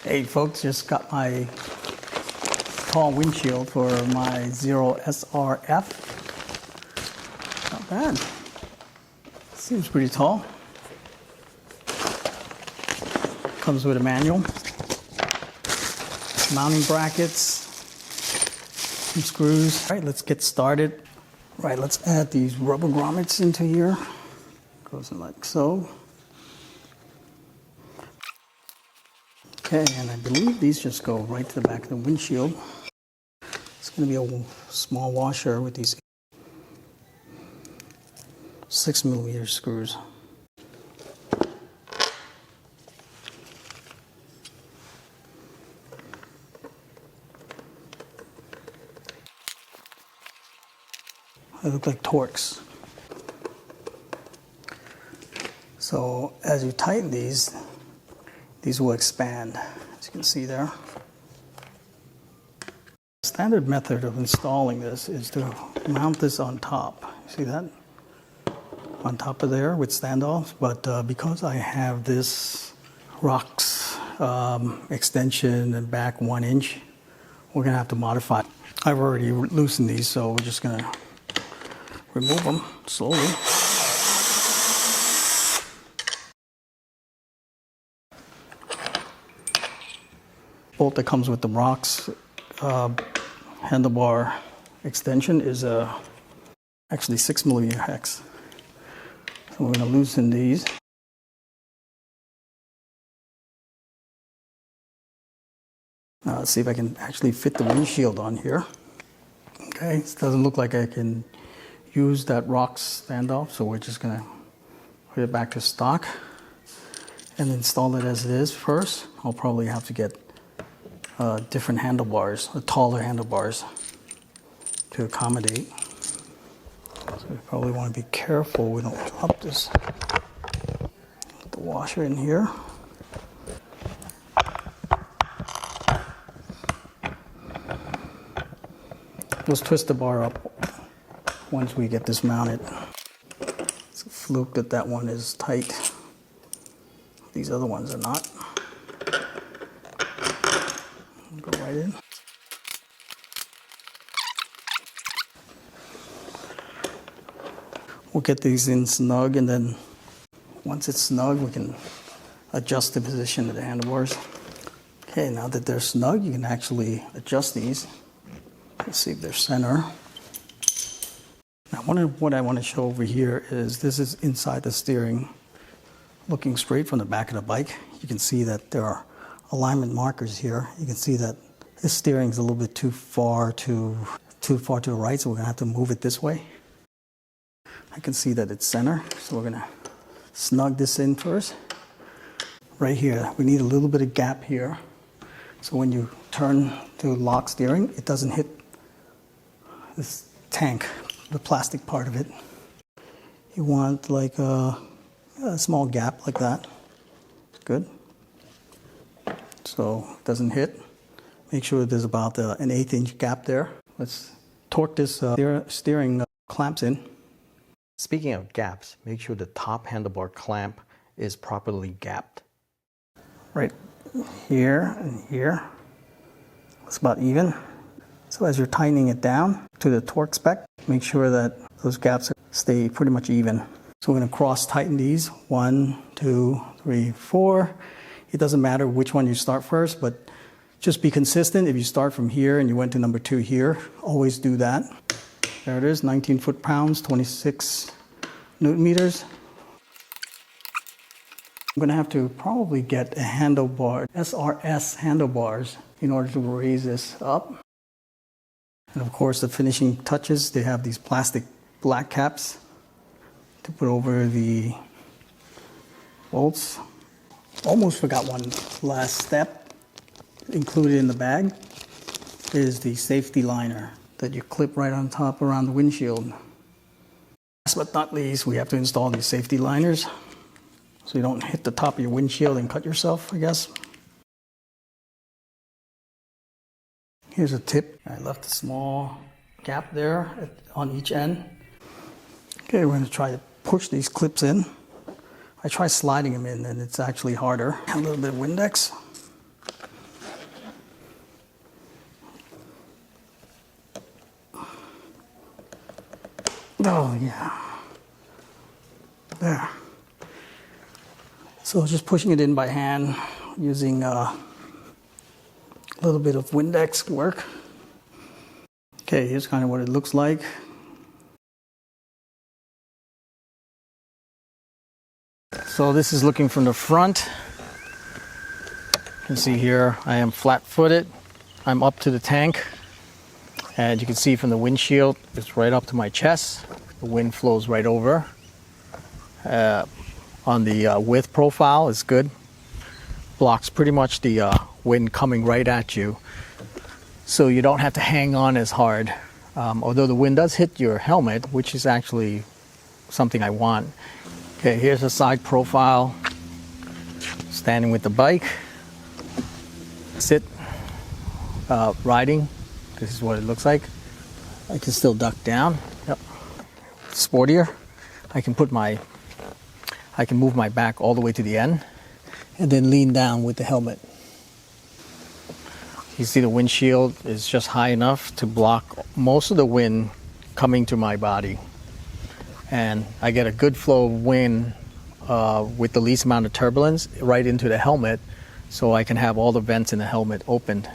Hey folks, just got my tall windshield for my Zero SRF. Not bad. Seems pretty tall. Comes with a manual. Mounting brackets. Some screws. All right, let's get started. Right, let's add these rubber grommets into here. Goes in like so. Okay, and I believe these just go right to the back of the windshield. It's going to be a small washer with these 6mm screws. They look like Torx. So as you tighten these will expand, as you can see there. The standard method of installing this is to mount this on top. See that? On top of there with standoffs, but because I have this ROX extension and back 1 inch, we're gonna have to modify. I've already loosened these, so we're just gonna remove them slowly. Bolt that comes with the ROX handlebar extension is actually 6mm hex. So we're going to loosen these. Now let's see if I can actually fit the windshield on here. Okay, it doesn't look like I can use that ROX standoff, so we're just going to put it back to stock and install it as it is first. I'll probably have to get different handlebars, taller handlebars to accommodate. So we probably want to be careful we don't drop this. Put the washer in here. Let's twist the bar up once we get this mounted. It's a fluke that that one is tight. These other ones are not. Go right in. We'll get these in snug, and then once it's snug, we can adjust the position of the handlebars. Okay, now that they're snug, you can actually adjust these. Let's see if they're center. Now, what I want to show over here is this is inside the steering. Looking straight from the back of the bike, you can see that there are alignment markers here. You can see that this steering is a little bit too far to the right, so we're gonna have to move it this way. I can see that it's center, so we're gonna snug this in first. Right here, we need a little bit of gap here, so when you turn to lock steering, it doesn't hit this tank, the plastic part of it. You want like a small gap like that. Good. So it doesn't hit. Make sure there's about an 1/8 inch gap there. Let's torque this steering clamps in. Speaking of gaps, make sure the top handlebar clamp is properly gapped. Right here and here. It's about even. So as you're tightening it down to the torque spec, make sure that those gaps stay pretty much even. So we're going to cross tighten these. 1, 2, 3, 4. It doesn't matter which one you start first, but just be consistent. If you start from here and you went to number 2 here, always do that. There it is, 19 foot-pounds, 26 Newton meters. I'm going to have to probably get a handlebar, SRS handlebars, in order to raise this up. And of course, the finishing touches, they have these plastic black caps to put over the bolts. Almost forgot one last step. Included in the bag is the safety liner that you clip right on top around the windshield. Last but not least, we have to install these safety liners so you don't hit the top of your windshield and cut yourself, I guess. Here's a tip. I left a small gap there on each end. Okay, we're going to try to push these clips in. I try sliding them in, and it's actually harder. A little bit of Windex. Oh, yeah. There. So just pushing it in by hand using a little bit of Windex work. Okay, here's kind of what it looks like. So this is looking from the front. You can see here I am flat-footed. I'm up to the tank. And you can see from the windshield, it's right up to my chest. The wind flows right over. On the width profile, it's good. Blocks pretty much the wind coming right at you. So you don't have to hang on as hard. Although the wind does hit your helmet, which is actually something I want. Okay, here's a side profile. Standing with the bike. Sit, riding. This is what it looks like. I can still duck down. Yep. Sportier. I can move my back all the way to the end and then lean down with the helmet. You see the windshield is just high enough to block most of the wind coming to my body. And I get a good flow of wind with the least amount of turbulence right into the helmet, so I can have all the vents in the helmet opened.